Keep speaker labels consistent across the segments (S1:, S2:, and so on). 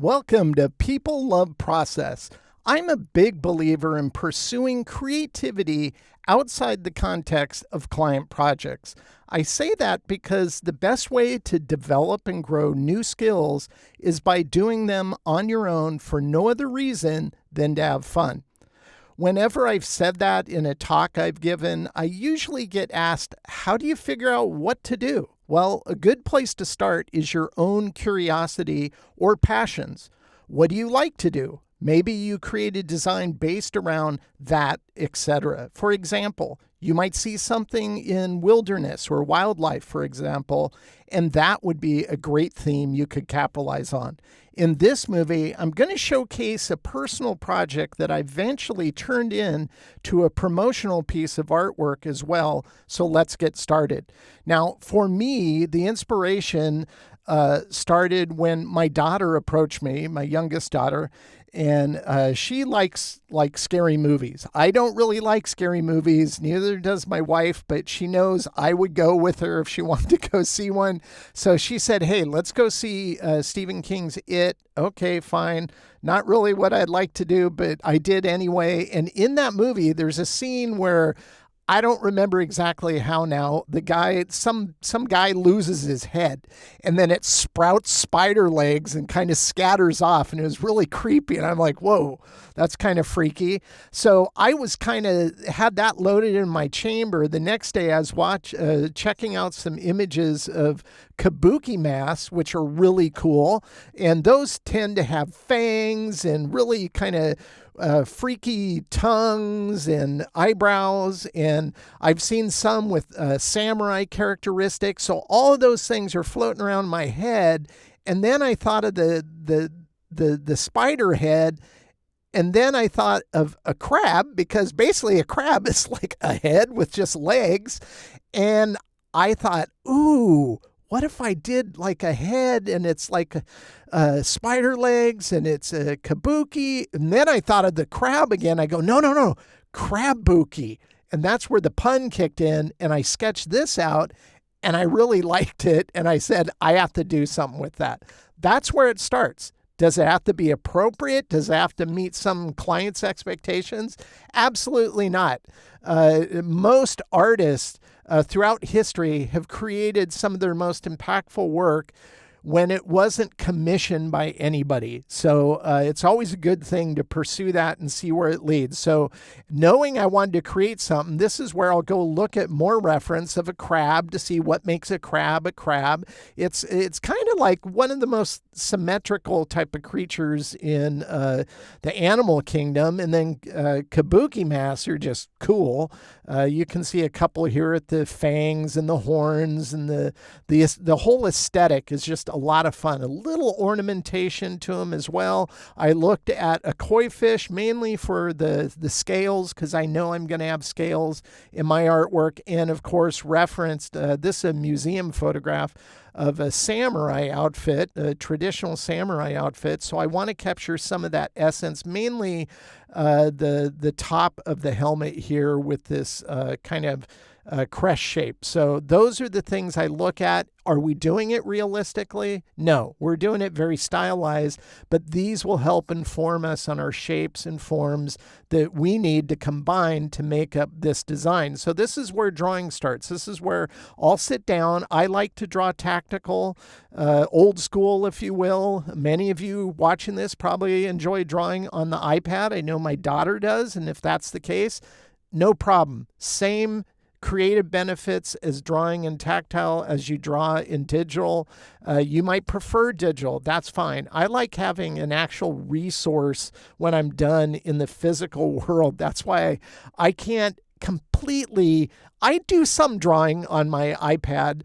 S1: Welcome to People Love Process. I'm a big believer in pursuing creativity outside the context of client projects. I say that because the best way to develop and grow new skills is by doing them on your own for no other reason than to have fun. Whenever I've said that in a talk I've given, I usually get asked, how do you figure out what to do? Well, a good place to start is your own curiosity or passions. What do you like to do? Maybe you create a design based around that, etc. For example, you might see something in wilderness or wildlife, for example, and that would be a great theme you could capitalize on. In this movie, I'm going to showcase a personal project that I eventually turned into a promotional piece of artwork as well, so let's get started. Now, for me, the inspiration started when my daughter approached me, my youngest daughter, and she likes scary movies. I don't really like scary movies, neither does my wife, but she knows I would go with her if she wanted to go see one. So she said, hey, let's go see Stephen King's It. Okay, fine. Not really what I'd like to do, but I did anyway. And in that movie, there's a scene where I don't remember exactly how now. The guy, some guy loses his head, and then it sprouts spider legs and kind of scatters off, and it was really creepy. And I'm like, whoa, that's kind of freaky. So I was had that loaded in my chamber. The next day, I was checking out some images of kabuki masks, which are really cool, and those tend to have fangs and really kind of freaky tongues and eyebrows, and I've seen some with samurai characteristics. So all of those things are floating around my head, and then I thought of the spider head, and then I thought of a crab, because basically a crab is like a head with just legs, and I thought, ooh, what if I did like a head and it's like spider legs and it's a kabuki? And then I thought of the crab again. I go, no, crab-buki. And that's where the pun kicked in. And I sketched this out and I really liked it. And I said, I have to do something with that. That's where it starts. Does it have to be appropriate? Does it have to meet some client's expectations? Absolutely not. Most artists throughout history have created some of their most impactful work when it wasn't commissioned by anybody. So it's always a good thing to pursue that and see where it leads. So knowing I wanted to create something, this is where I'll go look at more reference of a crab to see what makes a crab a crab. It's kind of like one of the most symmetrical type of creatures in the animal kingdom. And then kabuki masks are just cool. You can see a couple here at the fangs and the horns, and the whole aesthetic is just a lot of fun. A little ornamentation to them as well. I looked at a koi fish mainly for the scales, because I know I'm going to have scales in my artwork, and of course referenced this is a museum photograph of a samurai outfit, a traditional samurai outfit. So I want to capture some of that essence, mainly the top of the helmet here with this kind of crest shape. So those are the things I look at. Are we doing it realistically? No, we're doing it very stylized, but these will help inform us on our shapes and forms that we need to combine to make up this design. So this is where drawing starts. This is where I'll sit down. I like to draw tactical, old school, if you will. Many of you watching this probably enjoy drawing on the iPad. I know my daughter does, and if that's the case, no problem. Same creative benefits as drawing in tactile as you draw in digital. You might prefer digital. That's fine. I like having an actual resource when I'm done in the physical world. That's why I can't completely. I do some drawing on my iPad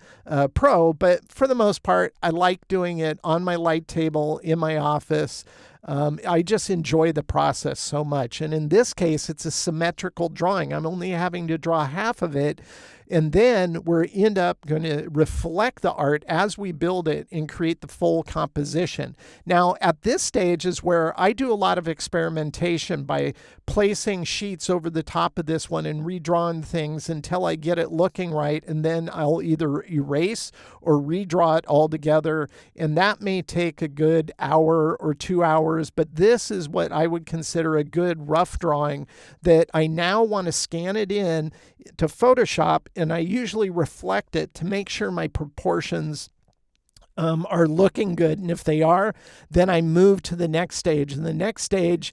S1: Pro, but for the most part, I like doing it on my light table in my office. I just enjoy the process so much. And in this case, it's a symmetrical drawing. I'm only having to draw half of it. And then we end up going to reflect the art as we build it and create the full composition. Now, at this stage is where I do a lot of experimentation by placing sheets over the top of this one and redrawing things until I get it looking right. And then I'll either erase or redraw it all together. And that may take a good hour or 2 hours. But this is what I would consider a good rough drawing that I now want to scan it in to Photoshop. And I usually reflect it to make sure my proportions are looking good. And if they are, then I move to the next stage. And the next stage,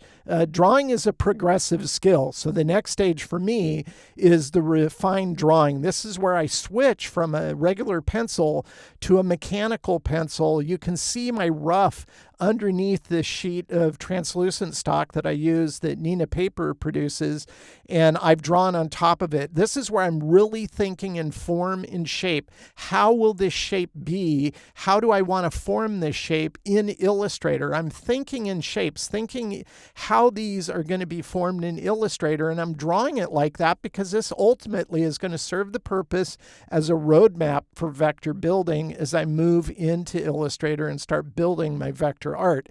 S1: drawing is a progressive skill. So the next stage for me is the refined drawing. This is where I switch from a regular pencil to a mechanical pencil. You can see my rough underneath this sheet of translucent stock that I use that Nina Paper produces, and I've drawn on top of it. This is where I'm really thinking in form and shape. How will this shape be? How do I want to form this shape in Illustrator? I'm thinking in shapes, thinking how these are going to be formed in Illustrator, and I'm drawing it like that because this ultimately is going to serve the purpose as a roadmap for vector building as I move into Illustrator and start building my vector art.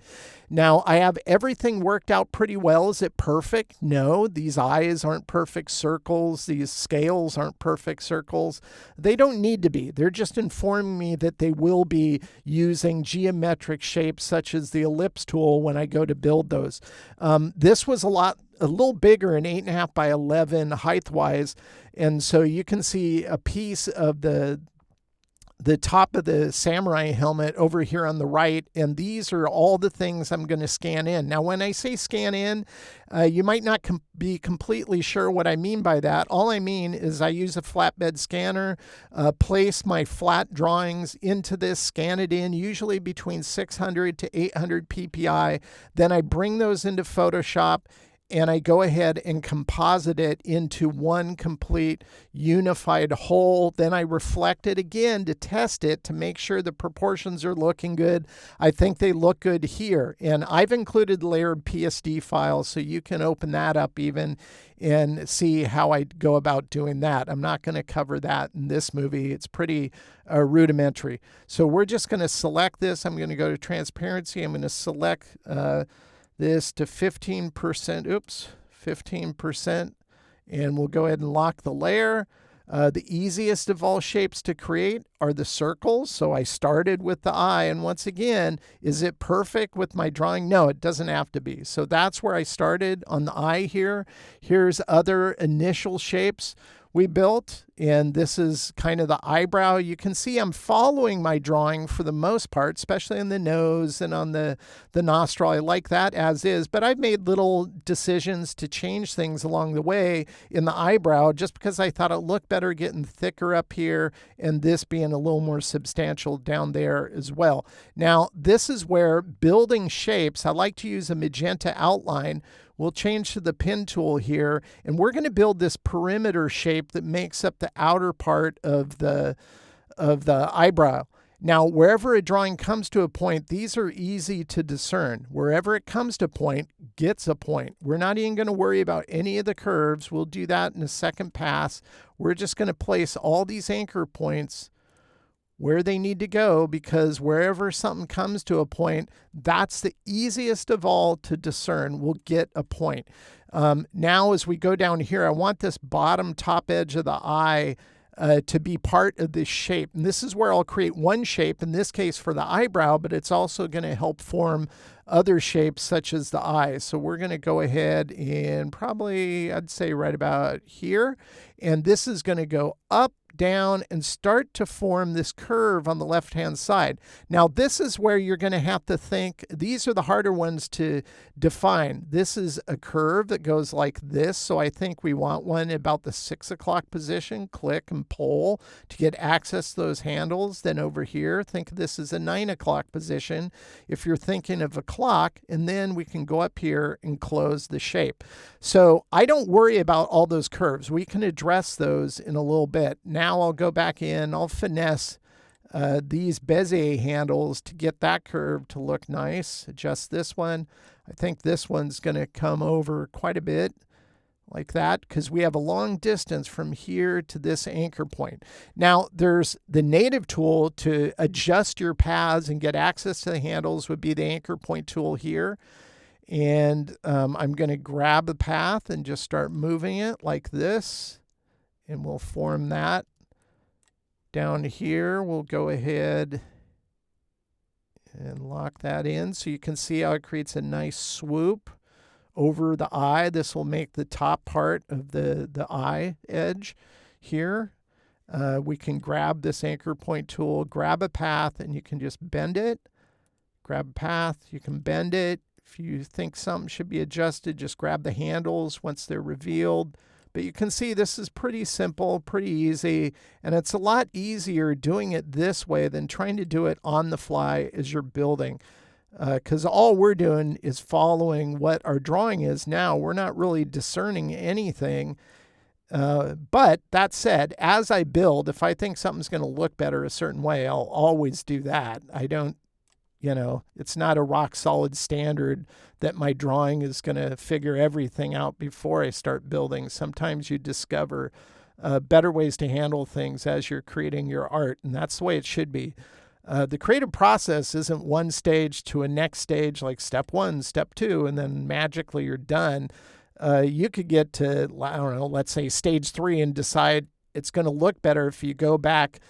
S1: Now, I have everything worked out pretty well. Is it perfect? No, these eyes aren't perfect circles. These scales aren't perfect circles. They don't need to be. They're just informing me that they will be using geometric shapes such as the ellipse tool when I go to build those. This was a little bigger, an 8.5 by 11 height-wise. And so you can see a piece of the top of the samurai helmet over here on the right, and these are all the things I'm going to scan in. Now, when I say scan in, you might not be completely sure what I mean by that. All I mean is I use a flatbed scanner, place my flat drawings into this, scan it in, usually between 600 to 800 ppi. Then I bring those into Photoshop, and I go ahead and composite it into one complete unified whole. Then I reflect it again to test it to make sure the proportions are looking good. I think they look good here. And I've included layered PSD files so you can open that up even and see how I go about doing that. I'm not going to cover that in this movie. It's pretty rudimentary. So we're just going to select this. I'm going to go to transparency. I'm going to select this to 15%, 15%, and we'll go ahead and lock the layer. The easiest of all shapes to create are the circles. So I started with the eye, and once again, is it perfect with my drawing? No, it doesn't have to be. So that's where I started on the eye here. Here's other initial shapes we built, and this is kind of the eyebrow. You can see I'm following my drawing for the most part, especially on the nose and on the nostril. I like that as is, but I've made little decisions to change things along the way in the eyebrow just because I thought it looked better getting thicker up here and this being a little more substantial down there as well. Now, this is where building shapes, I like to use a magenta outline. We'll change to the pen tool here, and we're going to build this perimeter shape that makes up the outer part of the eyebrow. Now, wherever a drawing comes to a point, these are easy to discern. Wherever it comes to a point, gets a point. We're not even going to worry about any of the curves. We'll do that in a second pass. We're just going to place all these anchor points where they need to go, because wherever something comes to a point, that's the easiest of all to discern. We'll get a point. Now, as we go down here, I want this bottom top edge of the eye to be part of this shape. And this is where I'll create one shape, in this case for the eyebrow, but it's also going to help form other shapes such as the eyes. So we're going to go ahead and probably, I'd say right about here. And this is going to go up, down, and start to form this curve on the left-hand side. Now, this is where you're going to have to think. These are the harder ones to define. This is a curve that goes like this. So I think we want one about the 6 o'clock position. Click and pull to get access to those handles. Then over here, think of this as a 9 o'clock position if you're thinking of a clock. And then we can go up here and close the shape. So I don't worry about all those curves. We can address those in a little bit. Now I'll go back in, I'll finesse these Bezier handles to get that curve to look nice. Adjust this one. I think this one's going to come over quite a bit, like that, because we have a long distance from here to this anchor point. Now, there's the native tool to adjust your paths and get access to the handles would be the anchor point tool here. And I'm going to grab a path and just start moving it like this. And we'll form that. Down here, we'll go ahead and lock that in. So you can see how it creates a nice swoop over the eye. This will make the top part of the eye edge here. We can grab this anchor point tool, grab a path, and you can just bend it. Grab a path, you can bend it. If you think something should be adjusted, just grab the handles once they're revealed. But you can see this is pretty simple, pretty easy, and it's a lot easier doing it this way than trying to do it on the fly as you're building. Because all we're doing is following what our drawing is now. We're not really discerning anything. But that said, as I build, if I think something's going to look better a certain way, I'll always do that. I don't, it's not a rock solid standard that my drawing is going to figure everything out before I start building. Sometimes you discover better ways to handle things as you're creating your art, and that's the way it should be. The creative process isn't one stage to a next stage, like step 1, step 2, and then magically you're done. You could get to, I don't know, let's say stage 3 and decide it's going to look better if you go back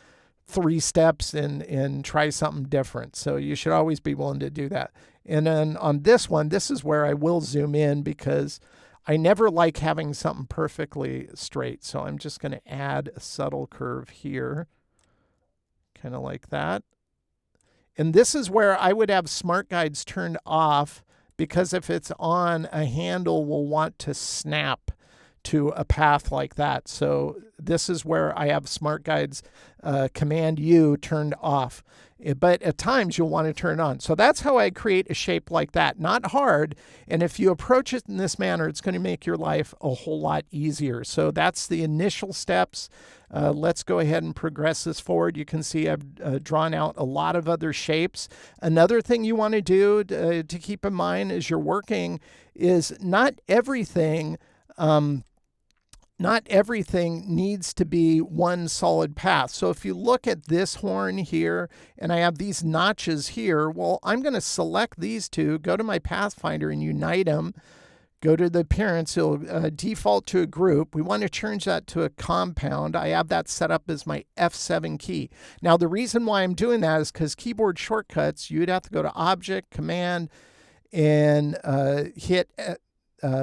S1: 3 steps and try something different. So you should always be willing to do that. And then on this one, this is where I will zoom in because I never like having something perfectly straight. So I'm just going to add a subtle curve here, kind of like that. And this is where I would have smart guides turned off, because if it's on, a handle will want to snap to a path like that. So this is where I have smart guides Command U turned off. But at times you'll want to turn it on. So that's how I create a shape like that. Not hard. And if you approach it in this manner, it's going to make your life a whole lot easier. So that's the initial steps. Let's go ahead and progress this forward. You can see I've drawn out a lot of other shapes. Another thing you want to do to keep in mind as you're working is not everything needs to be one solid path. So if you look at this horn here, and I have these notches here, well, I'm going to select these two, go to my Pathfinder and unite them, go to the appearance, it'll default to a group. We want to change that to a compound. I have that set up as my F7 key. Now, the reason why I'm doing that is because keyboard shortcuts, you'd have to go to Object, Command, and hit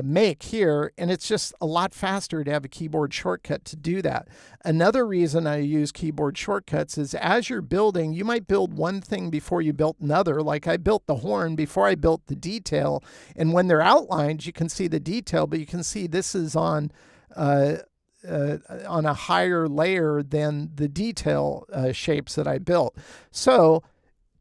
S1: make here, and it's just a lot faster to have a keyboard shortcut to do that. Another reason I use keyboard shortcuts is as you're building, you might build one thing before you built another. Like I built the horn before I built the detail, and when they're outlined, you can see the detail, but you can see this is on a higher layer than the detail shapes that I built. So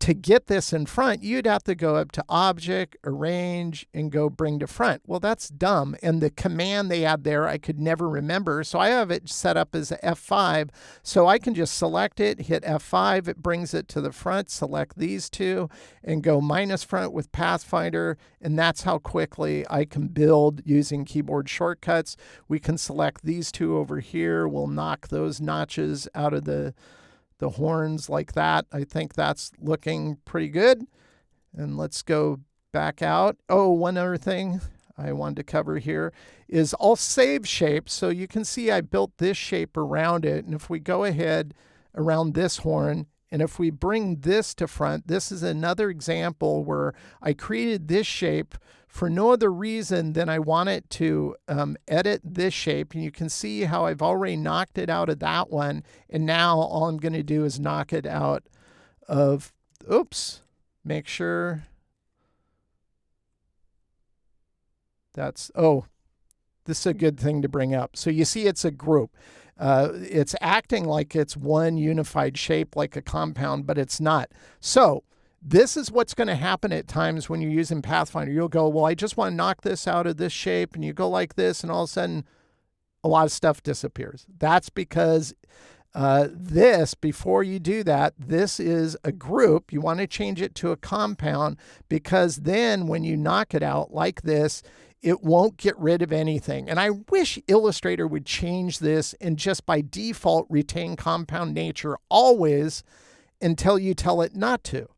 S1: to get this in front, you'd have to go up to Object, Arrange, and go Bring to Front. Well, that's dumb. And the command they had there, I could never remember. So I have it set up as F5. So I can just select it, hit F5. It brings it to the front, select these two, and go minus front with Pathfinder. And that's how quickly I can build using keyboard shortcuts. We can select these two over here. We'll knock those notches out of the horns like that. I think that's looking pretty good. And let's go back out. Oh, one other thing I wanted to cover here is I'll save shapes. So you can see I built this shape around it. And if we go ahead around this horn, and if we bring this to front, this is another example where I created this shape for no other reason than I want it to edit this shape. And you can see how I've already knocked it out of that one. And now all I'm going to do is knock it out of, make sure that's, this is a good thing to bring up. So you see it's a group. It's acting like it's one unified shape like a compound, but it's not. So this is what's going to happen at times when you're using Pathfinder. You'll go, well, I just want to knock this out of this shape, and you go like this, and all of a sudden a lot of stuff disappears. That's because before you do that, this is a group. You want to change it to a compound, because then when you knock it out like this, it won't get rid of anything. And I wish Illustrator would change this and just by default retain compound nature always until you tell it not to.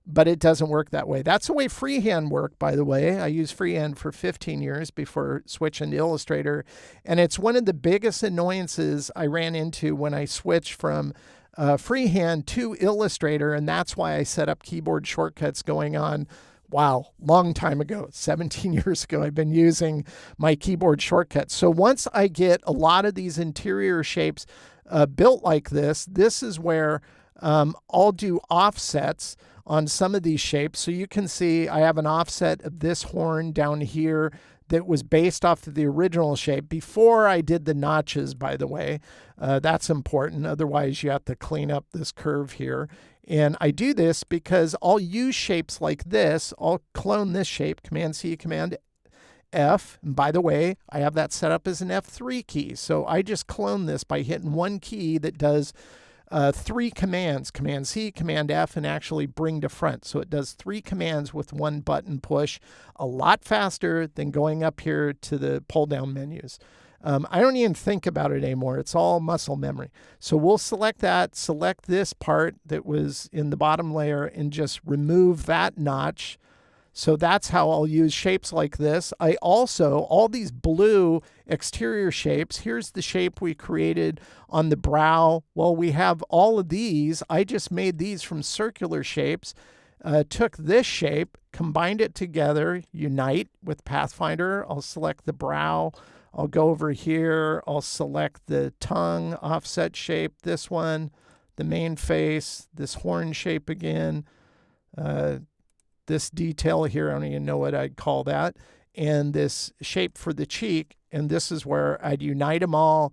S1: But it doesn't work that way. That's the way freehand worked, by the way. I used freehand for 15 years before switching to Illustrator. And it's one of the biggest annoyances I ran into when I switched from freehand to Illustrator. And that's why I set up keyboard shortcuts going on, wow, long time ago, 17 years ago, I've been using my keyboard shortcuts. So once I get a lot of these interior shapes built like this is where I'll do offsets on some of these shapes. So you can see I have an offset of this horn down here that was based off of the original shape before I did the notches, by the way. That's important. Otherwise, you have to clean up this curve here. And I do this because I'll use shapes like this. I'll clone this shape, Command-C, Command-F. And by the way, I have that set up as an F3 key. So I just clone this by hitting one key that does 3 commands, Command-C, Command-F, and actually bring to front. So it does 3 commands with one button push, a lot faster than going up here to the pull-down menus. I don't even think about it anymore. It's all muscle memory. So we'll select that, select this part that was in the bottom layer, and just remove that notch. So that's how I'll use shapes like this. I also, all these blue exterior shapes, here's the shape we created on the brow. Well, we have all of these. I just made these from circular shapes, took this shape, combined it together, unite with Pathfinder. I'll select the brow. I'll go over here. I'll select the tongue offset shape, this one, the main face, this horn shape again, this detail here, I don't even know what I'd call that, and this shape for the cheek, and this is where I'd unite them all.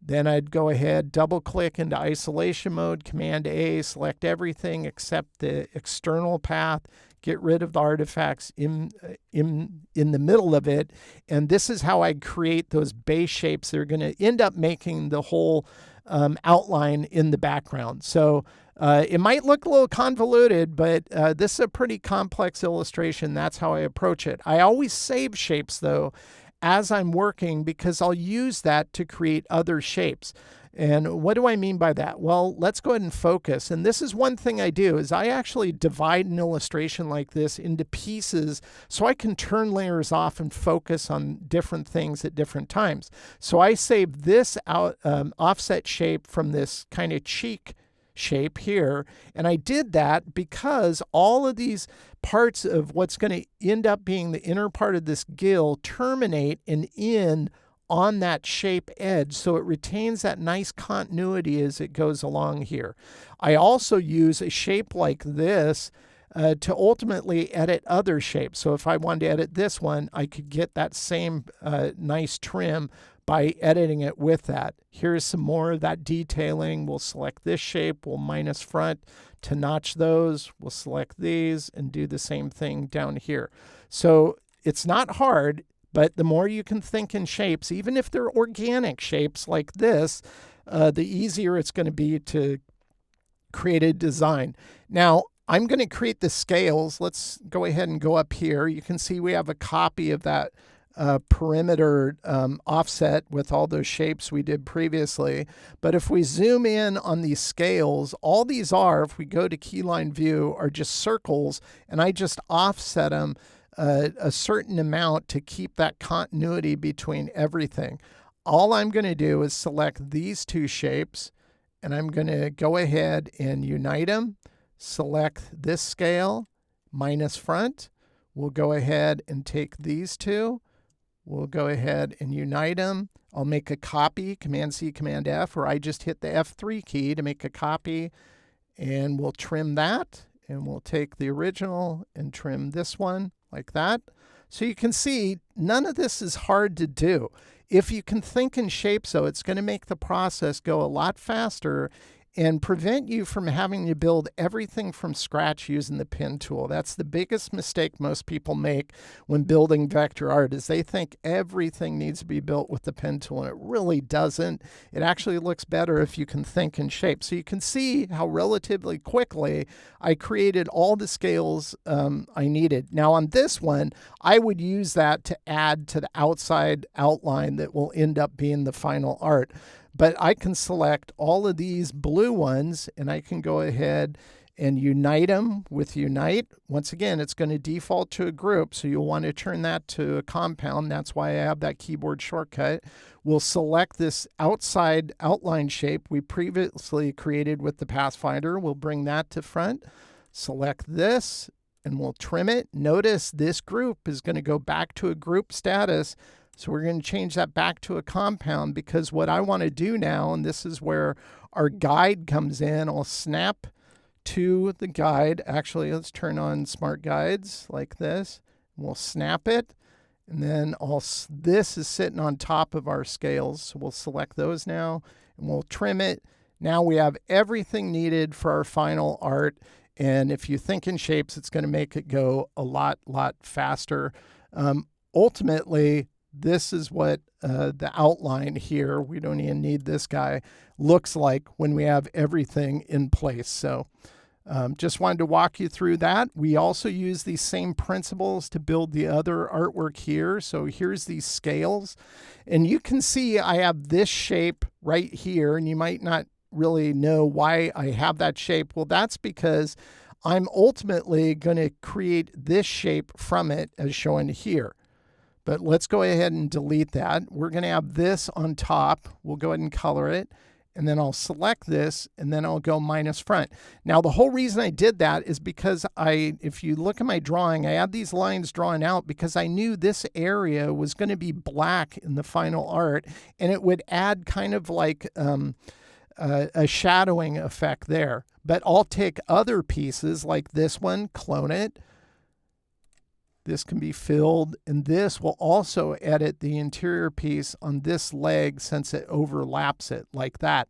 S1: Then I'd go ahead, double click into isolation mode, Command-A, select everything except the external path, get rid of the artifacts in the middle of it, and this is how I'd create those base shapes that are going to end up making the whole outline in the background. So it might look a little convoluted, but this is a pretty complex illustration. That's how I approach it. I always save shapes, though, as I'm working because I'll use that to create other shapes. And what do I mean by that? Well, let's go ahead and focus. And this is one thing I do is I actually divide an illustration like this into pieces so I can turn layers off and focus on different things at different times. So I save this offset shape from this kind of cheek shape here. And I did that because all of these parts of what's going to end up being the inner part of this gill terminate and end on that shape edge, so it retains that nice continuity as it goes along here. I also use a shape like this to ultimately edit other shapes. So if I wanted to edit this one, I could get that same nice trim by editing it with that. Here's some more of that detailing. We'll select this shape, we'll minus front to notch those. We'll select these and do the same thing down here. So it's not hard, but the more you can think in shapes, even if they're organic shapes like this, the easier it's going to be to create a design. Now, I'm going to create the scales. Let's go ahead and go up here. You can see we have a copy of that perimeter offset with all those shapes we did previously. But if we zoom in on these scales, all these are, if we go to keyline view, are just circles, and I just offset them a certain amount to keep that continuity between everything. All I'm going to do is select these two shapes, and I'm going to go ahead and unite them, select this scale, minus front. We'll go ahead and take these two. We'll go ahead and unite them. I'll make a copy, Command-C, Command-F, or I just hit the F3 key to make a copy, and we'll trim that, and we'll take the original and trim this one like that. So you can see none of this is hard to do. If you can think in shapes, though, it's going to make the process go a lot faster, and prevent you from having to build everything from scratch using the pen tool. That's the biggest mistake most people make when building vector art, is they think everything needs to be built with the pen tool, and it really doesn't. It actually looks better if you can think in shape. So you can see how relatively quickly I created all the scales I needed. Now on this one, I would use that to add to the outside outline that will end up being the final art. But I can select all of these blue ones, and I can go ahead and unite them with unite. Once again, it's going to default to a group, so you'll want to turn that to a compound. That's why I have that keyboard shortcut. We'll select this outside outline shape we previously created with the Pathfinder. We'll bring that to front. Select this, and we'll trim it. Notice this group is going to go back to a group status. So we're going to change that back to a compound, because what I want to do now, and this is where our guide comes in, I'll snap to the guide. Actually, let's turn on smart guides like this. We'll snap it, and then this is sitting on top of our scales. So we'll select those now, and we'll trim it. Now we have everything needed for our final art. And if you think in shapes, it's going to make it go a lot faster. Ultimately, this is what the outline here, we don't even need this guy, looks like when we have everything in place. So just wanted to walk you through that. We also use these same principles to build the other artwork here. So here's these scales. And you can see I have this shape right here, and you might not really know why I have that shape. Well, that's because I'm ultimately going to create this shape from it as shown here. But let's go ahead and delete that. We're going to have this on top. We'll go ahead and color it. And then I'll select this, and then I'll go minus front. Now, the whole reason I did that is because if you look at my drawing, I had these lines drawn out because I knew this area was going to be black in the final art, and it would add kind of like a shadowing effect there. But I'll take other pieces like this one, clone it. This can be filled, and this will also edit the interior piece on this leg since it overlaps it like that.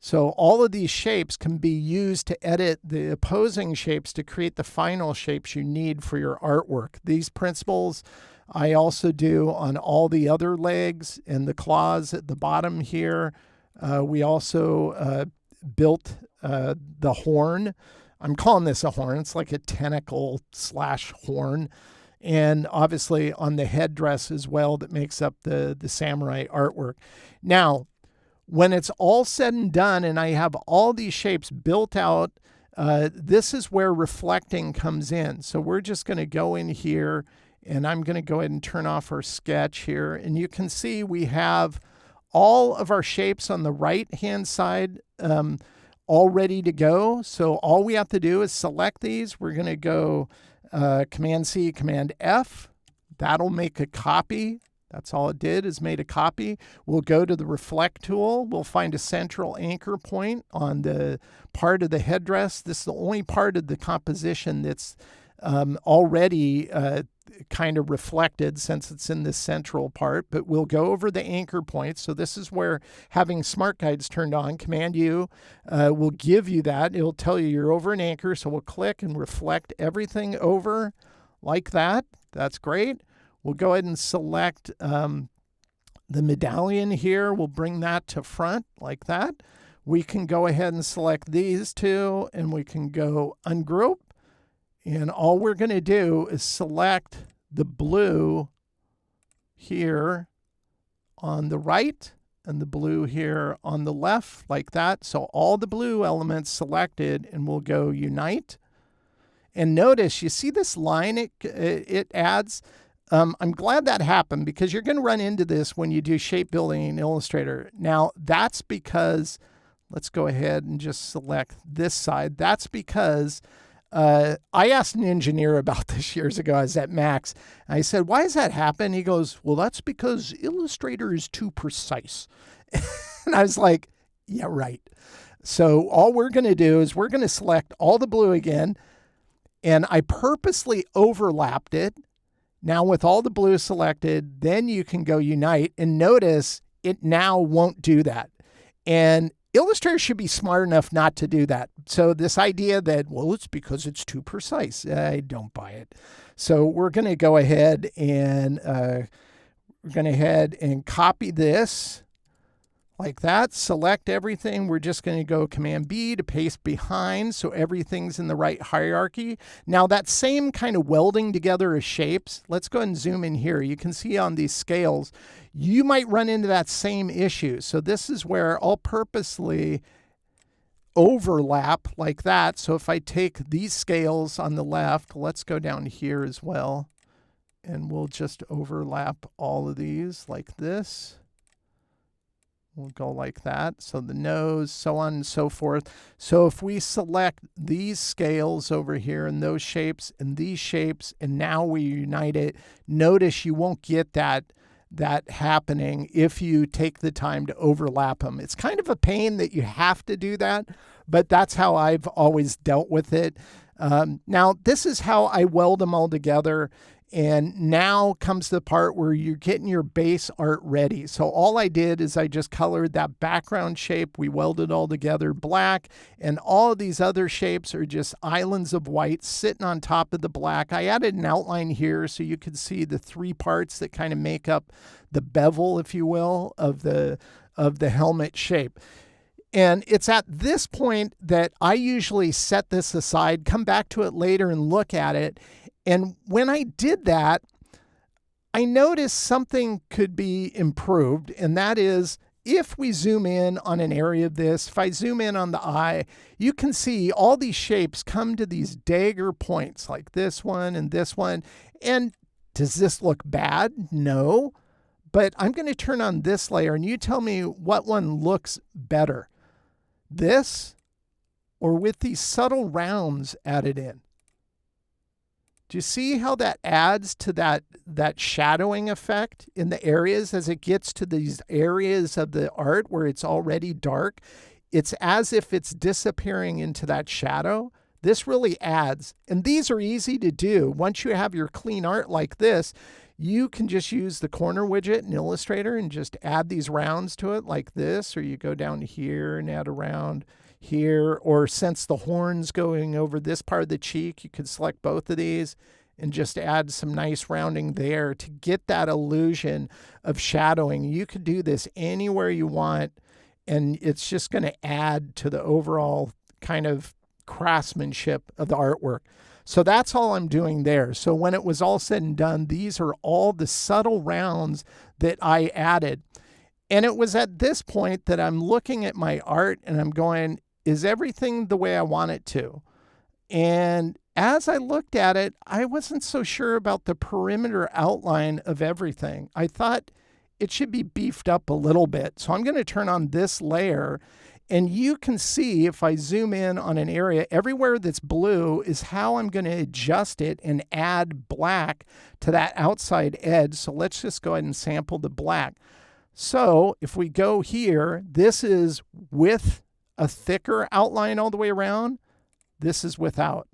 S1: So all of these shapes can be used to edit the opposing shapes to create the final shapes you need for your artwork. These principles I also do on all the other legs and the claws at the bottom here. We also built the horn. I'm calling this a horn. It's like a tentacle / horn. And obviously on the headdress as well that makes up the samurai artwork. Now, when it's all said and done and I have all these shapes built out, this is where reflecting comes in. So we're just going to go in here, and I'm going to go ahead and turn off our sketch here. And you can see we have all of our shapes on the right-hand side all ready to go. So all we have to do is select these. We're going to go Command-C, Command-F. That'll make a copy. That's all it did, is made a copy. We'll go to the reflect tool. We'll find a central anchor point on the part of the headdress. This is the only part of the composition that's already kind of reflected since it's in this central part, but we'll go over the anchor points. So this is where having smart guides turned on, Command U will give you that. It'll tell you you're over an anchor. So we'll click and reflect everything over like that. That's great. We'll go ahead and select the medallion here. We'll bring that to front like that. We can go ahead and select these two, and we can go ungroup. And all we're going to do is select the blue here on the right and the blue here on the left like that. So all the blue elements selected, and we'll go unite. And notice, you see this line it adds? I'm glad that happened, because you're going to run into this when you do shape building in Illustrator. Now, that's because, let's go ahead and just select this side. That's because I asked an engineer about this years ago. I was at Max. I said, why does that happen? He goes, well, that's because Illustrator is too precise. And I was like, yeah, right. So all we're going to do is we're going to select all the blue again. And I purposely overlapped it. Now with all the blue selected, then you can go unite, and notice it now won't do that. And Illustrator should be smart enough not to do that. So this idea that, well, it's because it's too precise, I don't buy it. So we're going to go ahead and copy this like that. Select everything. We're just going to go Command B to paste behind so everything's in the right hierarchy. Now that same kind of welding together of shapes, let's go ahead and zoom in here. You can see on these scales, you might run into that same issue. So this is where I'll purposely overlap like that. So if I take these scales on the left, let's go down here as well, and we'll just overlap all of these like this. We'll go like that. So the nose, so on and so forth. So if we select these scales over here and those shapes and these shapes, and now we unite it, notice you won't get that happening if you take the time to overlap them. It's kind of a pain that you have to do that, but that's how I've always dealt with it. Now, this is how I weld them all together. And now comes the part where you're getting your base art ready. So all I did is I just colored that background shape. We welded all together black, and all of these other shapes are just islands of white sitting on top of the black. I added an outline here so you could see the three parts that kind of make up the bevel, if you will, of the helmet shape. And it's at this point that I usually set this aside, come back to it later and look at it. And when I did that, I noticed something could be improved, and that is if we zoom in on an area of this, if I zoom in on the eye, you can see all these shapes come to these dagger points like this one and this one. And does this look bad? No. But I'm going to turn on this layer, and you tell me what one looks better. This or with these subtle rounds added in? Do you see how that adds to that shadowing effect in the areas as it gets to these areas of the art where it's already dark? It's as if it's disappearing into that shadow. This really adds, and these are easy to do. Once you have your clean art like this, you can just use the corner widget in Illustrator and just add these rounds to it like this, or you go down here and add a round here, or since the horn's going over this part of the cheek, you could select both of these and just add some nice rounding there to get that illusion of shadowing. You could do this anywhere you want, and it's just going to add to the overall kind of craftsmanship of the artwork. So that's all I'm doing there. So when it was all said and done, these are all the subtle rounds that I added. And it was at this point that I'm looking at my art and I'm going, is everything the way I want it to? And as I looked at it, I wasn't so sure about the perimeter outline of everything. I thought it should be beefed up a little bit. So I'm going to turn on this layer, and you can see if I zoom in on an area, everywhere that's blue is how I'm going to adjust it and add black to that outside edge. So let's just go ahead and sample the black. So if we go here, this is with a thicker outline all the way around. This is without.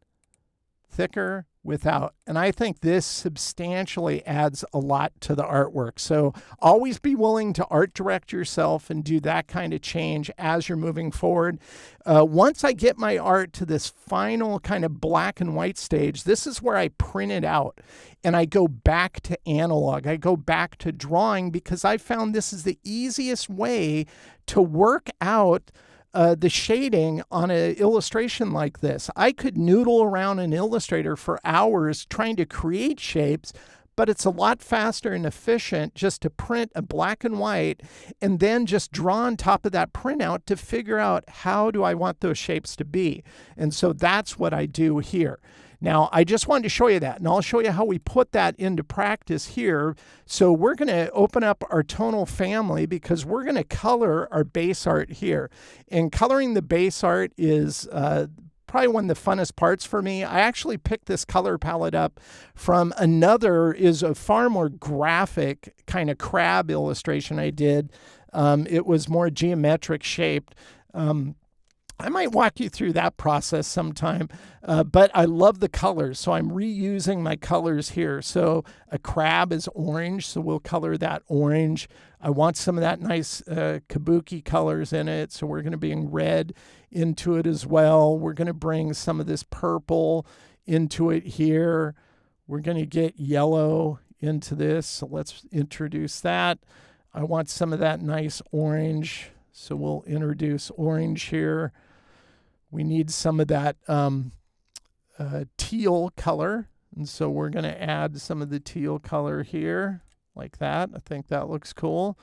S1: Thicker, without. And I think this substantially adds a lot to the artwork. So always be willing to art direct yourself and do that kind of change as you're moving forward. Once I get my art to this final kind of black and white stage, this is where I print it out and I go back to analog. I go back to drawing because I found this is the easiest way to work out the shading on an illustration like this. I could noodle around in Illustrator for hours trying to create shapes, but it's a lot faster and efficient just to print a black and white and then just draw on top of that printout to figure out how do I want those shapes to be. And so that's what I do here. Now, I just wanted to show you that, and I'll show you how we put that into practice here. So we're going to open up our tonal family because we're going to color our base art here. And coloring the base art is probably one of the funnest parts for me. I actually picked this color palette up from is a far more graphic kind of crab illustration I did. It was more geometric shaped. I might walk you through that process sometime, but I love the colors, so I'm reusing my colors here. So a crab is orange, so we'll color that orange. I want some of that nice kabuki colors in it, so we're going to bring red into it as well. We're going to bring some of this purple into it here. We're going to get yellow into this, so let's introduce that. I want some of that nice orange, so we'll introduce orange here. We need some of that teal color, and so we're going to add some of the teal color here, like that. I think that looks cool.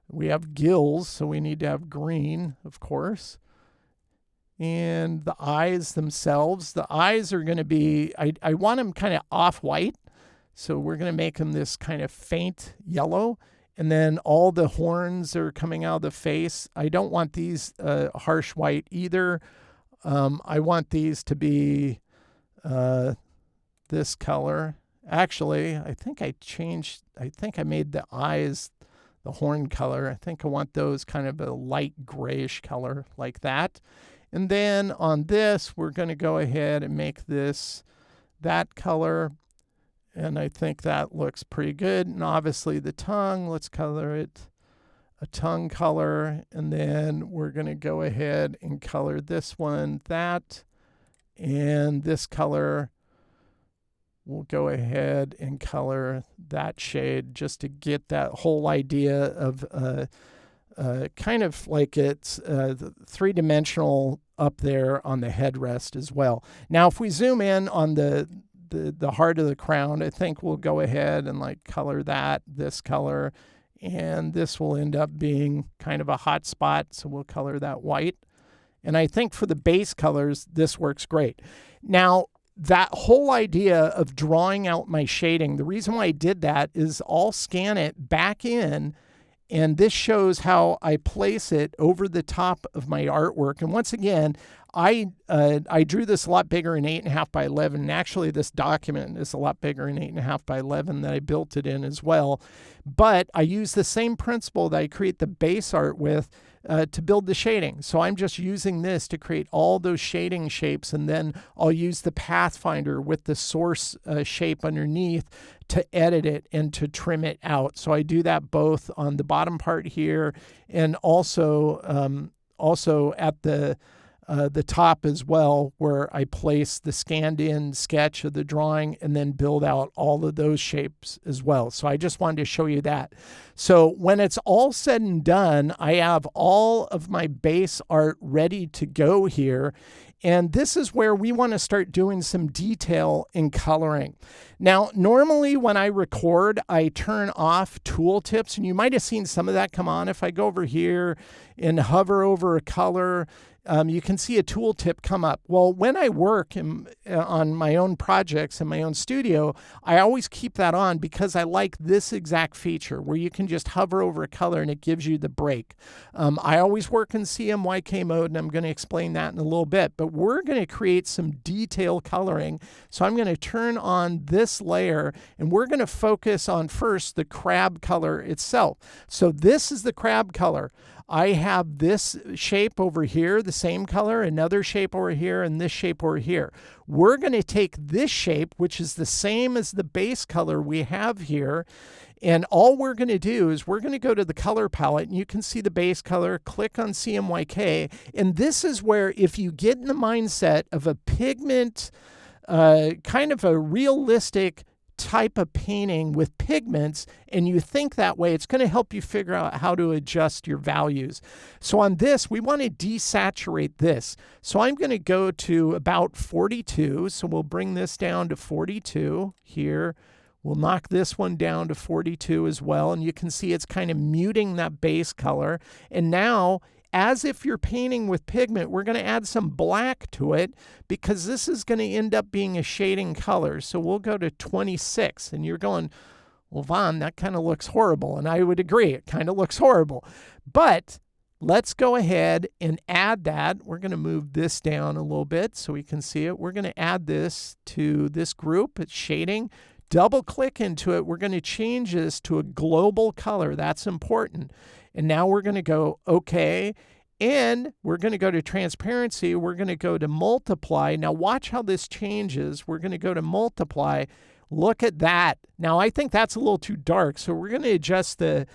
S1: We have gills, so we need to have green, of course. And the eyes themselves, the eyes are going to be, I want them kind of off-white, so we're going to make them this kind of faint yellow. And then all the horns are coming out of the face. I don't want these harsh white either. I want these to be this color. Actually, I think I made the eyes the horn color. I think I want those kind of a light grayish color like that. And then on this, we're going to go ahead and make this that color. And I think that looks pretty good. And obviously the tongue, let's color it a tongue color. And then we're going to go ahead and color this one that. And this color, we'll go ahead and color that shade just to get that whole idea of kind of like it's three-dimensional up there on the headrest as well. Now, if we zoom in on the heart of the crown, I think we'll go ahead and like color that, this color, and this will end up being kind of a hot spot, so we'll color that white. And I think for the base colors, this works great. Now, that whole idea of drawing out my shading, the reason why I did that is I'll scan it back in, and this shows how I place it over the top of my artwork. And once again, I drew this a lot bigger in 8.5 by 11. And actually, this document is a lot bigger in 8.5 by 11 that I built it in as well. But I use the same principle that I create the base art with to build the shading. So I'm just using this to create all those shading shapes, and then I'll use the Pathfinder with the source shape underneath to edit it and to trim it out. So I do that both on the bottom part here and also at the top as well, where I place the scanned in sketch of the drawing and then build out all of those shapes as well. So I just wanted to show you that. So when it's all said and done, I have all of my base art ready to go here. And this is where we want to start doing some detail in coloring. Now, normally when I record, I turn off tooltips, and you might have seen some of that come on. If I go over here and hover over a color, you can see a tooltip come up. Well, when I work on my own projects in my own studio, I always keep that on because I like this exact feature where you can just hover over a color and it gives you the break. I always work in CMYK mode, and I'm going to explain that in a little bit, but we're going to create some detail coloring. So I'm going to turn on this layer, and we're going to focus on first the crab color itself. So this is the crab color. I have this shape over here, the same color, another shape over here, and this shape over here. We're going to take this shape, which is the same as the base color we have here, and all we're going to do is we're going to go to the color palette, and you can see the base color, click on CMYK, and this is where if you get in the mindset of a pigment, kind of a realistic type of painting with pigments, and you think that way, it's going to help you figure out how to adjust your values. So on this, we want to desaturate this. So I'm going to go to about 42. So we'll bring this down to 42 here. We'll knock this one down to 42 as well. And you can see it's kind of muting that base color. And now, as if you're painting with pigment, we're going to add some black to it because this is going to end up being a shading color. So we'll go to 26, and you're going, well, Vaughn, that kind of looks horrible. And I would agree, it kind of looks horrible. But let's go ahead and add that. We're going to move this down a little bit so we can see it. We're going to add this to this group. It's shading. Double click into it. We're going to change this to a global color. That's important. And now we're going to go OK, and we're going to go to transparency. We're going to go to multiply. Now watch how this changes. We're going to go to multiply. Look at that. Now I think that's a little too dark, so we're going to adjust the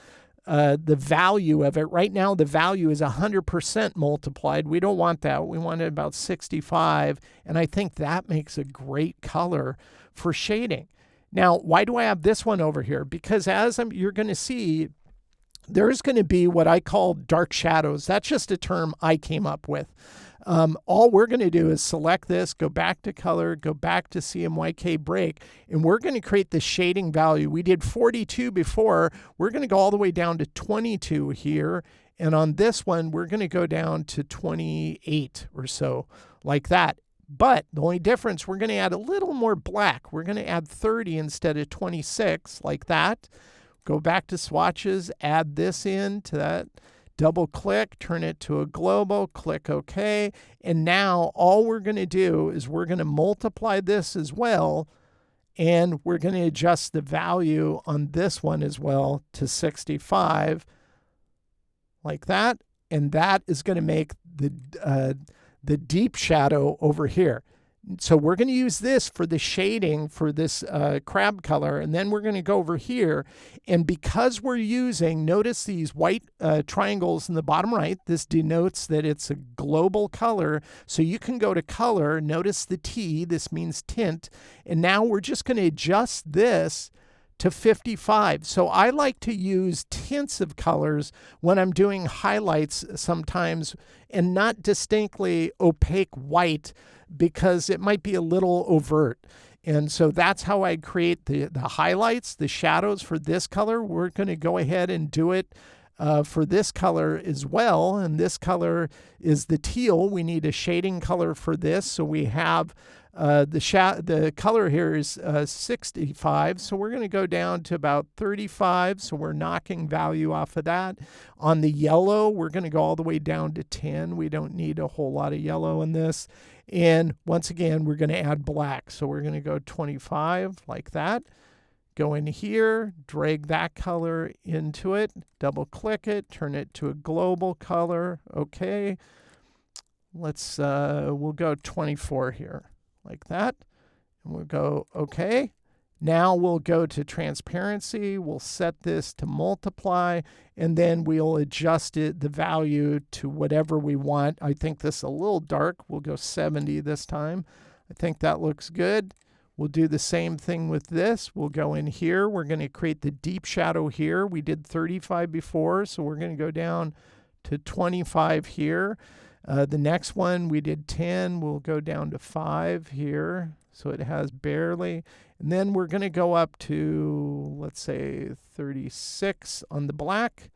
S1: the value of it. Right now, the value is 100% multiplied. We don't want that. We want it about 65. And I think that makes a great color for shading. Now, why do I have this one over here? Because you're going to see, there's going to be what I call dark shadows. That's just a term I came up with. All we're going to do is select this, go back to color, go back to CMYK break, and we're going to create the shading value. We did 42 before. We're going to go all the way down to 22 here. And on this one, we're going to go down to 28 or so, like that. But the only difference, we're going to add a little more black. We're going to add 30 instead of 26, like that. Go back to swatches, add this in to that. Double click, turn it to a global, click OK. And now all we're going to do is we're going to multiply this as well. And we're going to adjust the value on this one as well to 65, like that. And that is going to make the deep shadow over here. So we're going to use this for the shading for this crab color, and then we're going to go over here. And because we're using, notice these white triangles in the bottom right, this denotes that it's a global color. So you can go to color, notice the T, this means tint, and now we're just going to adjust this to 55. So I like to use tints of colors when I'm doing highlights sometimes, and not distinctly opaque white, because it might be a little overt. And so that's how I create the highlights, the shadows for this color. We're going to go ahead and do it for this color as well. And this color is the teal. We need a shading color for this. So we have the color here is 65. So we're going to go down to about 35. So we're knocking value off of that. On the yellow, we're going to go all the way down to 10. We don't need a whole lot of yellow in this. And once again, we're going to add black. So we're going to go 25 like that. Go in here, drag that color into it, double click it, turn it to a global color. Okay. We'll go 24 here, like that. And we'll go okay. Now we'll go to transparency. We'll set this to multiply, and then we'll adjust the value to whatever we want. I think this is a little dark. We'll go 70 this time. I think that looks good. We'll do the same thing with this. We'll go in here. We're going to create the deep shadow here. We did 35 before, so we're going to go down to 25 here. The next one, we did 10. We'll go down to 5 here. So it has barely. And then we're going to go up to, let's say, 36 on the black.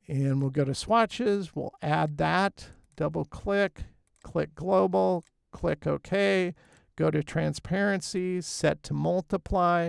S1: And we'll go to swatches. We'll add that. Double click. Click global. Click OK. Go to transparency. Set to multiply.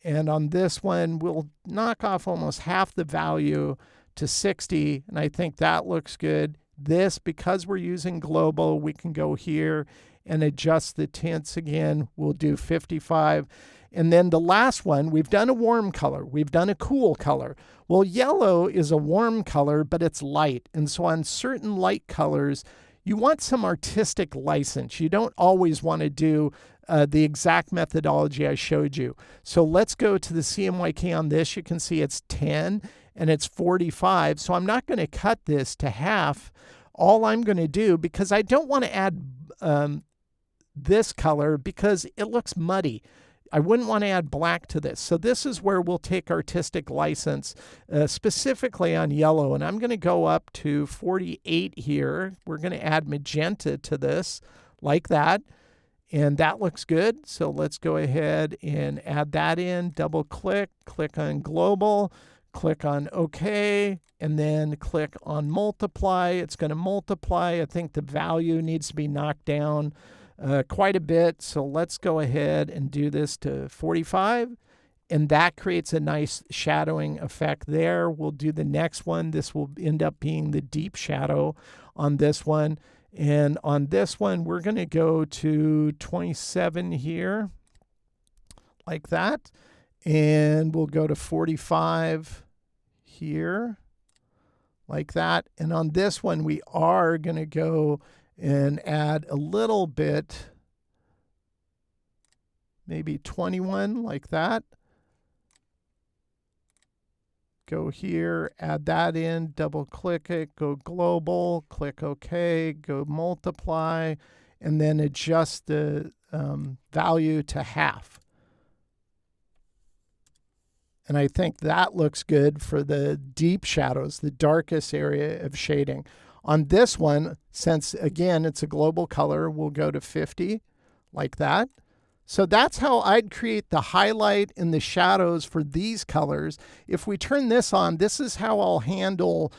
S1: And on this one, we'll knock off almost half the value to 60. And I think that looks good. This, because we're using global, we can go here and adjust the tints again. We'll do 55. And then the last one, we've done a warm color. We've done a cool color. Well, yellow is a warm color, but it's light. And so on certain light colors, you want some artistic license. You don't always want to do the exact methodology I showed you. So let's go to the CMYK on this. You can see it's 10 and it's 45. So I'm not going to cut this to half. All I'm going to do, because I don't want to add this color because it looks muddy. I wouldn't want to add black to this. So this is where we'll take artistic license, specifically on yellow. And I'm going to go up to 48 here. We're going to add magenta to this like that. And that looks good. So let's go ahead and add that in. Double click, click on global, click on OK, and then click on multiply. It's going to multiply. I think the value needs to be knocked down quite a bit. So let's go ahead and do this to 45. And that creates a nice shadowing effect there. We'll do the next one. This will end up being the deep shadow on this one. And on this one, we're going to go to 27 here, like that. And we'll go to 45 here, like that. And on this one, we are going to go and add a little bit, maybe 21, like that. go here, add that in, double click it, go global, click OK, go multiply, and then adjust the value to half. And I think that looks good for the deep shadows, the darkest area of shading. On this one, since again, it's a global color, we'll go to 50 like that. So that's how I'd create the highlight and the shadows for these colors. If we turn this on, this is how I'll handle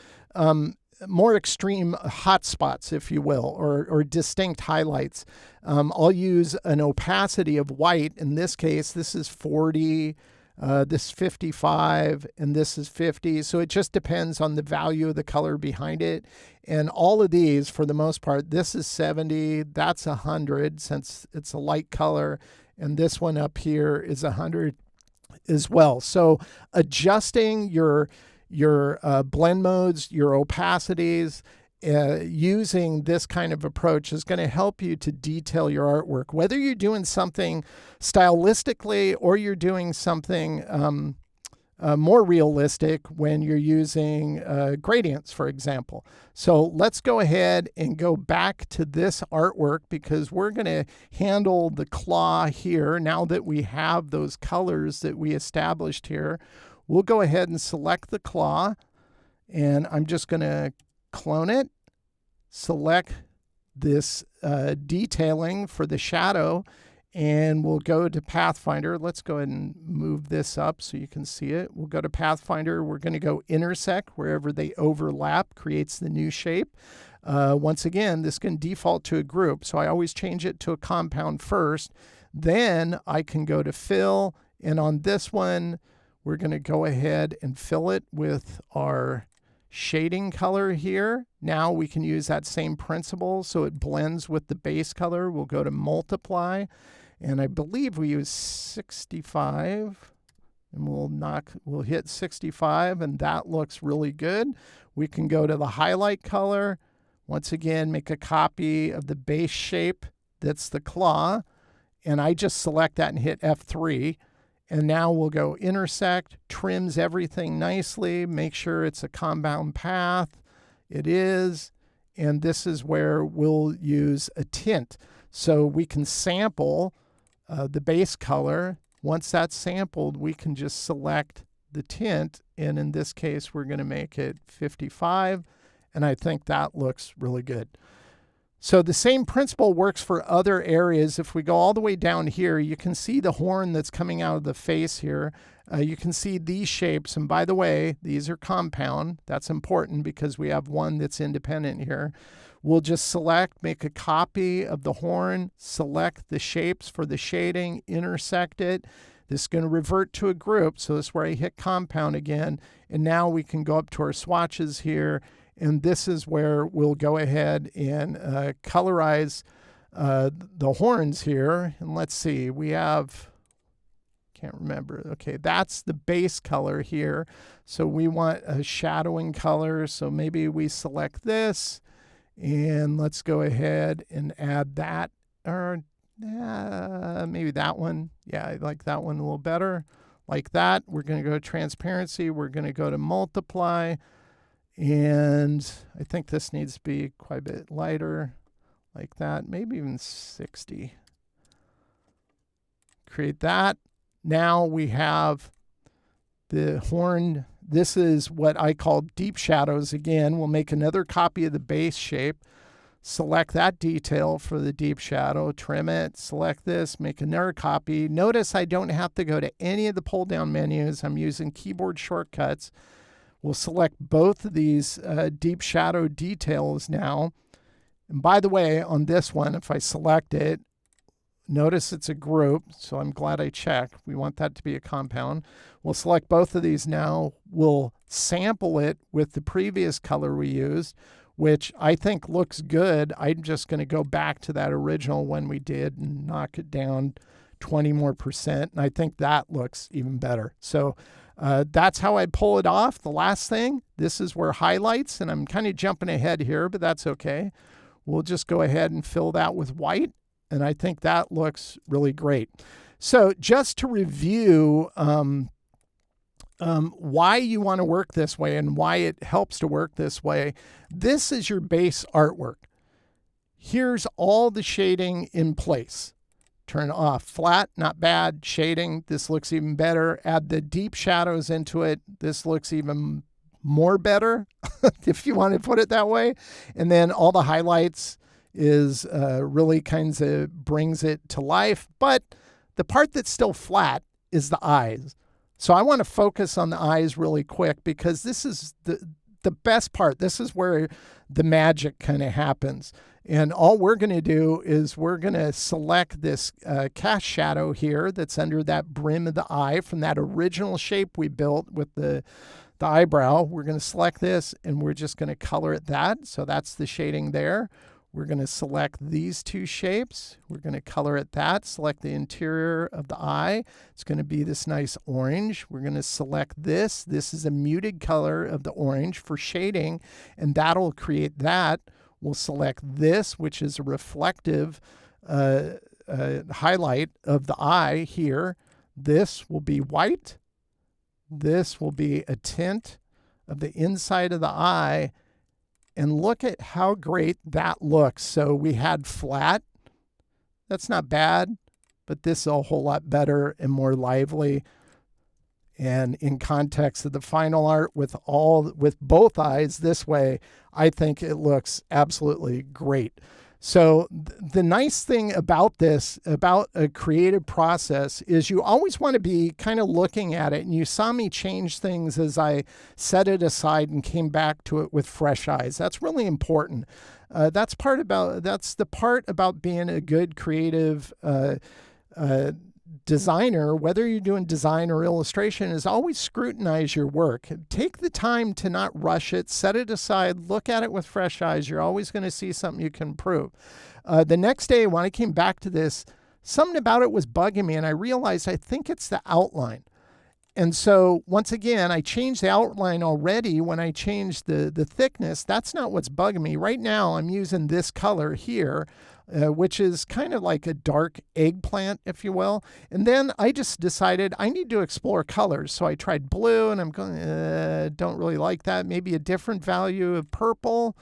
S1: more extreme hot spots, if you will, or distinct highlights. I'll use an opacity of white. In this case, this is 40, this is 55, and this is 50. So it just depends on the value of the color behind it. And all of these, for the most part, this is 70, that's 100 since it's a light color. And this one up here is 100 as well. So adjusting your blend modes, your opacities, using this kind of approach is going to help you to detail your artwork. Whether you're doing something stylistically or you're doing something more realistic when you're using gradients, for example. So let's go ahead and go back to this artwork because we're going to handle the claw here. Now that we have those colors that we established here, we'll go ahead and select the claw, and I'm just going to clone it, select this detailing for the shadow, and we'll go to Pathfinder. Let's go ahead and move this up so you can see it. We'll go to Pathfinder. We're going to go intersect wherever they overlap, creates the new shape. Once again, this can default to a group, so I always change it to a compound first. Then I can go to fill, and on this one, we're going to go ahead and fill it with our shading color here. Now we can use that same principle so it blends with the base color. We'll go to multiply, and I believe we use 65, and we'll hit 65, and that looks really good. We can go to the highlight color. Once again, make a copy of the base shape that's the claw, and I just select that and hit F3. And now we'll go intersect, trims everything nicely, make sure it's a compound path. It is. And this is where we'll use a tint. So we can sample the base color. Once that's sampled, we can just select the tint. And in this case, we're going to make it 55. And I think that looks really good. So the same principle works for other areas. If we go all the way down here, you can see the horn that's coming out of the face here. You can see these shapes. And by the way, these are compound. That's important because we have one that's independent here. We'll just select, make a copy of the horn, select the shapes for the shading, intersect it. This is going to revert to a group. So this is where I hit compound again. And now we can go up to our swatches here. And this is where we'll go ahead and colorize the horns here. And let's see, we have, can't remember. Okay, that's the base color here. So we want a shadowing color. So maybe we select this. And let's go ahead and add that. Or maybe that one. Yeah, I like that one a little better. Like that. We're going to go to transparency. We're going to go to multiply. And I think this needs to be quite a bit lighter, like that, maybe even 60. Create that. Now we have the horn. This is what I call deep shadows. Again, we'll make another copy of the base shape. Select that detail for the deep shadow, trim it, select this, make another copy. Notice I don't have to go to any of the pull-down menus. I'm using keyboard shortcuts. We'll select both of these deep shadow details now. And by the way, on this one, if I select it, notice it's a group, so I'm glad I checked. We want that to be a compound. We'll select both of these now. We'll sample it with the previous color we used, which I think looks good. I'm just going to go back to that original one we did and knock it down 20 more %. And I think that looks even better. So that's how I pull it off. The last thing, this is where highlights, and I'm kind of jumping ahead here, but that's okay. We'll just go ahead and fill that with white, and I think that looks really great. So just to review why you want to work this way and why it helps to work this way. This is your base artwork. Here's all the shading in place. Turn it off. Flat, not bad. Shading, this looks even better. Add the deep shadows into it. This looks even more better, if you want to put it that way. And then all the highlights is really kinds of brings it to life. But the part that's still flat is the eyes. So I want to focus on the eyes really quick because this is the best part. This is where the magic kind of happens. And all we're going to do is we're going to select this cast shadow here that's under that brim of the eye from that original shape we built with the eyebrow. We're going to select this and we're just going to color it that. So that's the shading there. We're going to select these two shapes. We're going to color it that. Select the interior of the eye. It's going to be this nice orange. We're going to select this. This is a muted color of the orange for shading, and that'll create that. We'll select this, which is a reflective highlight of the eye here. This will be white. This will be a tint of the inside of the eye. And look at how great that looks. So we had flat. That's not bad, but this is a whole lot better and more lively. And in context of the final art with both eyes this way, I think it looks absolutely great. So the nice thing about this, about a creative process, is you always want to be kind of looking at it. And you saw me change things as I set it aside and came back to it with fresh eyes. That's really important. That's the part about being a good creative designer, whether you're doing design or illustration, is always scrutinize your work. Take the time to not rush it, set it aside, look at it with fresh eyes. You're always going to see something you can improve. The next day when I came back to this, something about it was bugging me and I realized I think it's the outline. And so once again, I changed the outline already when I changed the thickness. That's not what's bugging me. Right now I'm using this color here, which is kind of like a dark eggplant, if you will. And then I just decided I need to explore colors. So I tried blue and I'm going, don't really like that. Maybe a different value of purple.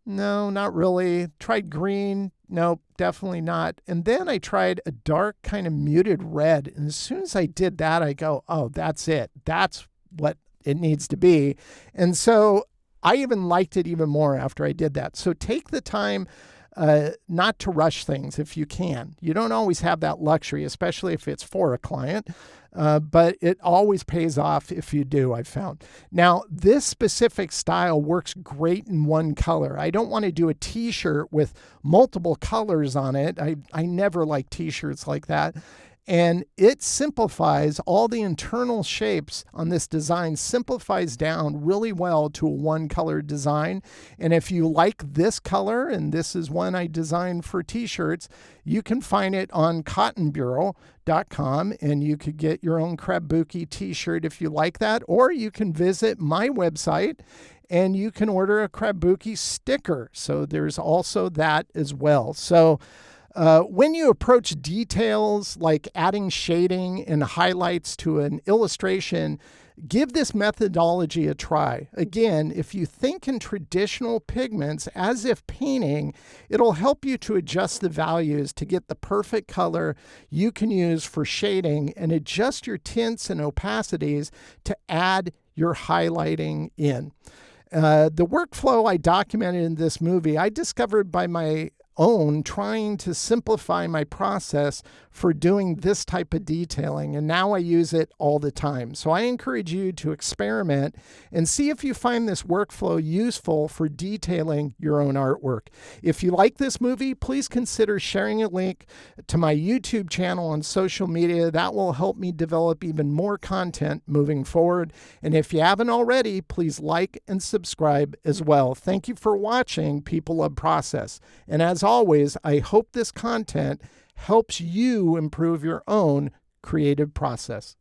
S1: No, not really. Tried green. Nope, definitely not. And then I tried a dark kind of muted red. And as soon as I did that, I go, oh, that's it. That's what it needs to be. And so I even liked it even more after I did that. So take the time not to rush things if you can. You don't always have that luxury, especially if it's for a client, but it always pays off if you do, I've found. Now, this specific style works great in one color. I don't want to do a t-shirt with multiple colors on it. I never like t-shirts like that. And it simplifies all the internal shapes on this design, simplifies down really well to a one color design. And if you like this color, and this is one I designed for t-shirts, you can find it on cottonbureau.com and you could get your own Krabuki t-shirt if you like that, or you can visit my website and you can order a Krabuki sticker. So there's also that as well. So when you approach details like adding shading and highlights to an illustration, give this methodology a try. Again, if you think in traditional pigments as if painting, it'll help you to adjust the values to get the perfect color you can use for shading and adjust your tints and opacities to add your highlighting in. The workflow I documented in this movie, I discovered by my own trying to simplify my process for doing this type of detailing, and now I use it all the time. So I encourage you to experiment and see if you find this workflow useful for detailing your own artwork. If you like this movie, please consider sharing a link to my YouTube channel on social media. That will help me develop even more content moving forward. And if you haven't already, please like and subscribe as well. Thank you for watching People Love Process. And as always, I hope this content helps you improve your own creative process.